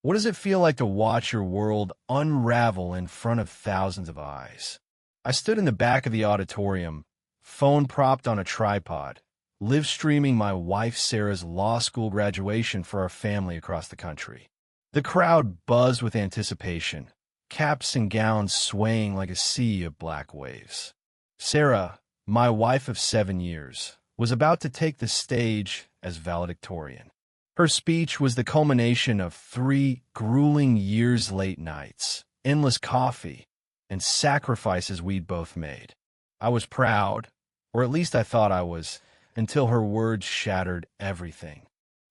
What does it feel like to watch your world unravel in front of thousands of eyes? I stood in the back of the auditorium, phone propped on a tripod, live streaming my wife Sarah's law school graduation for our family across the country. The crowd buzzed with anticipation, caps and gowns swaying like a sea of black waves. Sarah, my wife of 7 years, was about to take the stage as valedictorian. Her speech was the culmination of 3 grueling years late nights, endless coffee, and sacrifices we'd both made. I was proud, or at least I thought I was, until her words shattered everything.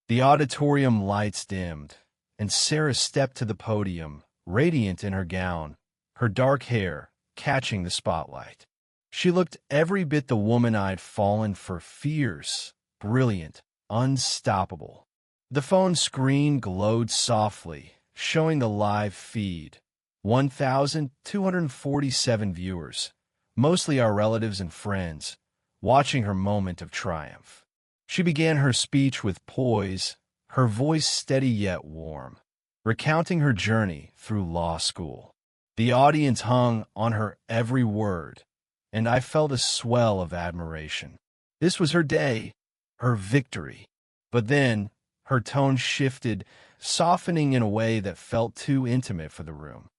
The auditorium lights dimmed, and Sarah stepped to the podium, radiant in her gown, her dark hair catching the spotlight. She looked every bit the woman I'd fallen for: fierce, brilliant, unstoppable. The phone screen glowed softly, showing the live feed. 1,247 viewers, mostly our relatives and friends, watching her moment of triumph. She began her speech with poise, her voice steady yet warm, recounting her journey through law school. The audience hung on her every word, and I felt a swell of admiration. This was her day, her victory. But then, her tone shifted, softening in a way that felt too intimate for the room.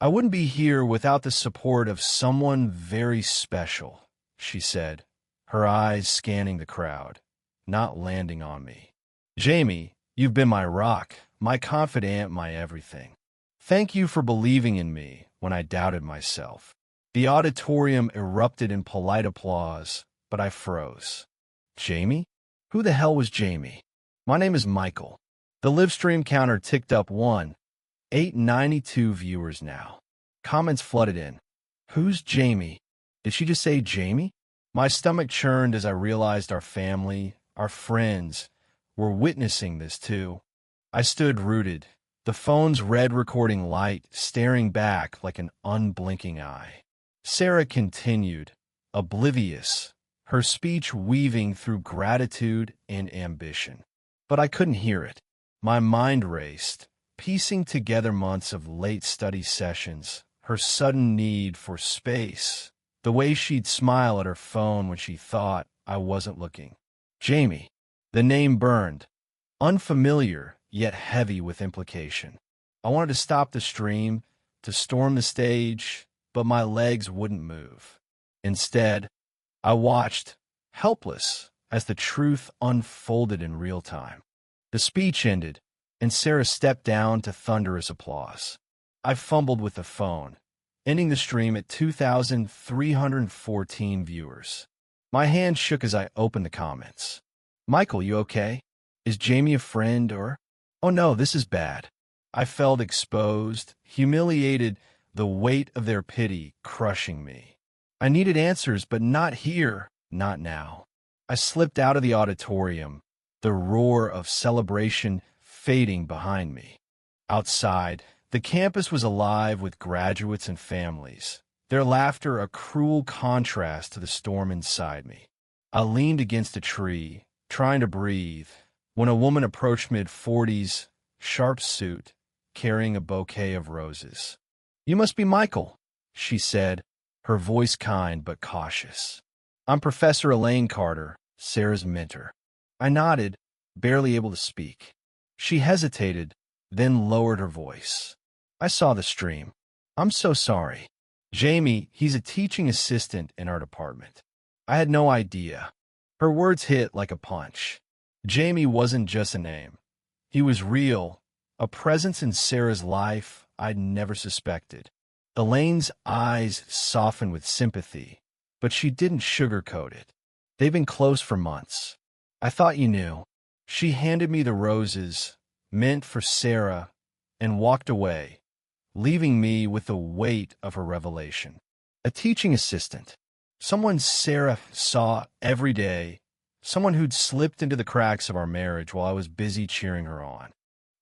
"I wouldn't be here without the support of someone very special," she said, her eyes scanning the crowd, not landing on me. "Jaime, you've been my rock, my confidant, my everything. Thank you for believing in me when I doubted myself." The auditorium erupted in polite applause, but I froze. Jaime? Who the hell was Jaime? "My name is Michael." The live stream counter ticked up 1,892 viewers now. Comments flooded in. "Who's Jaime? Did she just say Jaime?" My stomach churned as I realized our family, our friends, were witnessing this too. I stood rooted, the phone's red recording light staring back like an unblinking eye. Sarah continued, oblivious, her speech weaving through gratitude and ambition. But I couldn't hear it. My mind raced, piecing together months of late study sessions, her sudden need for space, the way she'd smile at her phone when she thought I wasn't looking. Jaime. The name burned, unfamiliar yet heavy with implication. I wanted to stop the stream, to storm the stage, but my legs wouldn't move. Instead, I watched, helpless, as the truth unfolded in real time. The speech ended, and Sarah stepped down to thunderous applause. I fumbled with the phone, ending the stream at 2,314 viewers. My hand shook as I opened the comments. "Michael, you okay? Is Jaime a friend or—" "Oh no, this is bad." I felt exposed, humiliated, the weight of their pity crushing me. I needed answers, but not here, not now. I slipped out of the auditorium, the roar of celebration fading behind me. Outside, the campus was alive with graduates and families, their laughter a cruel contrast to the storm inside me. I leaned against a tree, trying to breathe, when a woman approached mid-40s, sharp suit, carrying a bouquet of roses. "You must be Michael," she said, her voice kind but cautious. "I'm Professor Elaine Carter, Sarah's mentor." I nodded, barely able to speak. She hesitated, then lowered her voice. "I saw the stream. I'm so sorry. Jaime, he's a teaching assistant in our department." I had no idea. Her words hit like a punch. Jaime wasn't just a name. He was real, a presence in Sarah's life I'd never suspected. Elaine's eyes softened with sympathy, but she didn't sugarcoat it. "They've been close for months. I thought you knew." She handed me the roses, meant for Sarah, and walked away, leaving me with the weight of her revelation. A teaching assistant. Someone Sarah saw every day. Someone who'd slipped into the cracks of our marriage while I was busy cheering her on.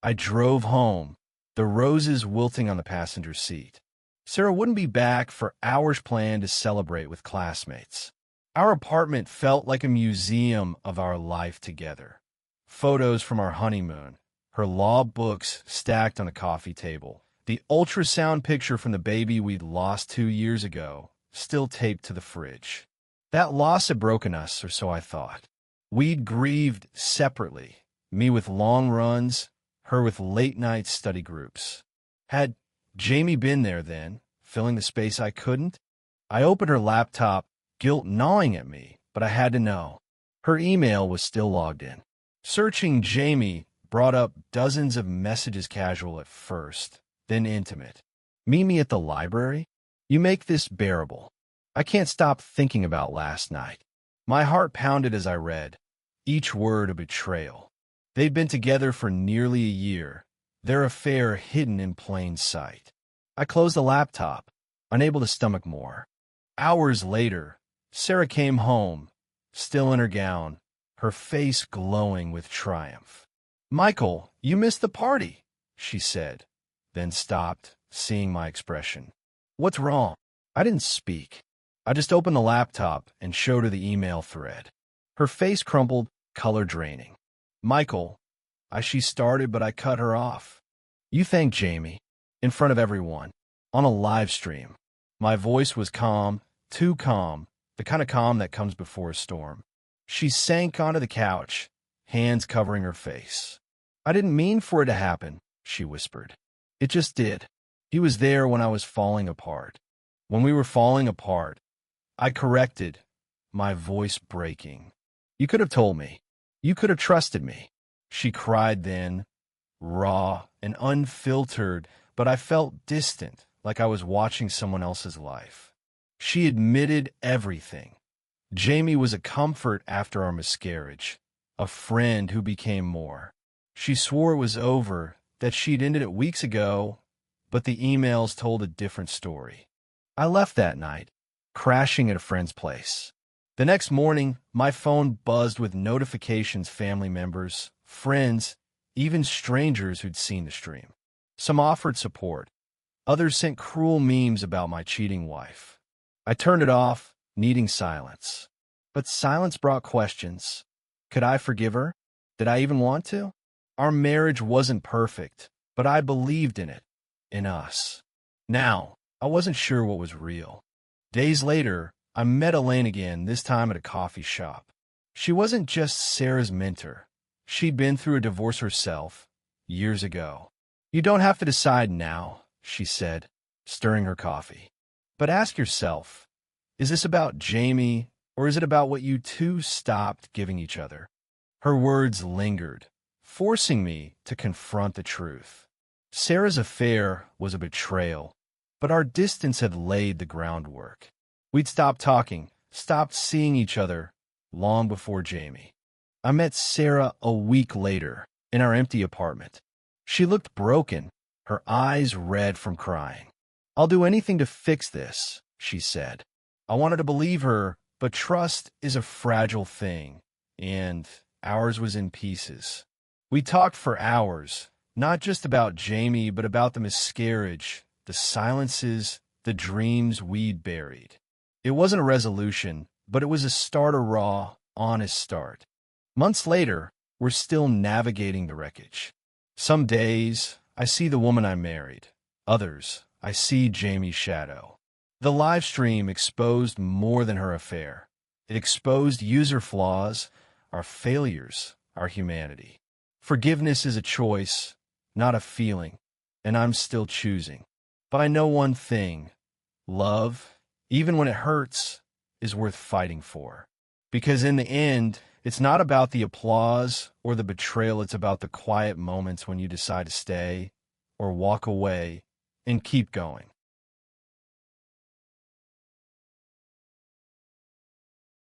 I drove home, the roses wilting on the passenger seat. Sarah wouldn't be back for hours planned to celebrate with classmates. Our apartment felt like a museum of our life together. Photos from our honeymoon, her law books stacked on a coffee table, the ultrasound picture from the baby we'd lost 2 years ago still taped to the fridge. That loss had broken us, or so I thought. We'd grieved separately, me with long runs, her with late-night study groups. Had Jaime been there then, filling the space I couldn't? I opened her laptop, guilt gnawing at me, but I had to know. Her email was still logged in. Searching Jaime brought up dozens of messages, casual at first, then intimate. Meet me at the library? You make this bearable. I can't stop thinking about last night. My heart pounded as I read, each word a betrayal. They'd been together for nearly a year, their affair hidden in plain sight. I closed the laptop, unable to stomach more. Hours later, Sarah came home, still in her gown, her face glowing with triumph. "Michael, you missed the party," she said, then stopped, seeing my expression. "What's wrong?" I didn't speak. I just opened the laptop and showed her the email thread. Her face crumpled, color draining. "Michael," she started, but I cut her off. "You thanked Jaime, in front of everyone, on a live stream." My voice was calm, too calm, the kind of calm that comes before a storm. She sank onto the couch, hands covering her face. "I didn't mean for it to happen," she whispered. "It just did. He was there when I was falling apart. When we were falling apart." I corrected, my voice breaking. "You could have told me. You could have trusted me." She cried then, raw and unfiltered, but I felt distant, like I was watching someone else's life. She admitted everything. Jaime was a comfort after our miscarriage, a friend who became more. She swore it was over, that she'd ended it weeks ago, but the emails told a different story. I left that night, crashing at a friend's place. The next morning, my phone buzzed with notifications, family members, friends, even strangers who'd seen the stream. Some offered support. Others sent cruel memes about my cheating wife. I turned it off, needing silence. But silence brought questions. Could I forgive her? Did I even want to? Our marriage wasn't perfect, but I believed in it, in us. Now, I wasn't sure what was real. Days later, I met Elaine again, this time at a coffee shop. She wasn't just Sarah's mentor. She'd been through a divorce herself, years ago. "You don't have to decide now," she said, stirring her coffee. "But ask yourself, is this about Jaime, or is it about what you two stopped giving each other?" Her words lingered, forcing me to confront the truth. Sarah's affair was a betrayal, but our distance had laid the groundwork. We'd stopped talking, stopped seeing each other, long before Jaime. I met Sarah a week later, in our empty apartment. She looked broken, her eyes red from crying. "I'll do anything to fix this," she said. I wanted to believe her, but trust is a fragile thing, and ours was in pieces. We talked for hours, not just about Jaime, but about the miscarriage, the silences, the dreams we'd buried. It wasn't a resolution, but it was a start, a raw, honest start. Months later, we're still navigating the wreckage. Some days, I see the woman I married. Others, I see Jaime's shadow. The live stream exposed more than her affair. It exposed user flaws, our failures, our humanity. Forgiveness is a choice, not a feeling, and I'm still choosing. But I know one thing: love, even when it hurts, is worth fighting for. Because in the end, it's not about the applause or the betrayal, it's about the quiet moments when you decide to stay or walk away and keep going.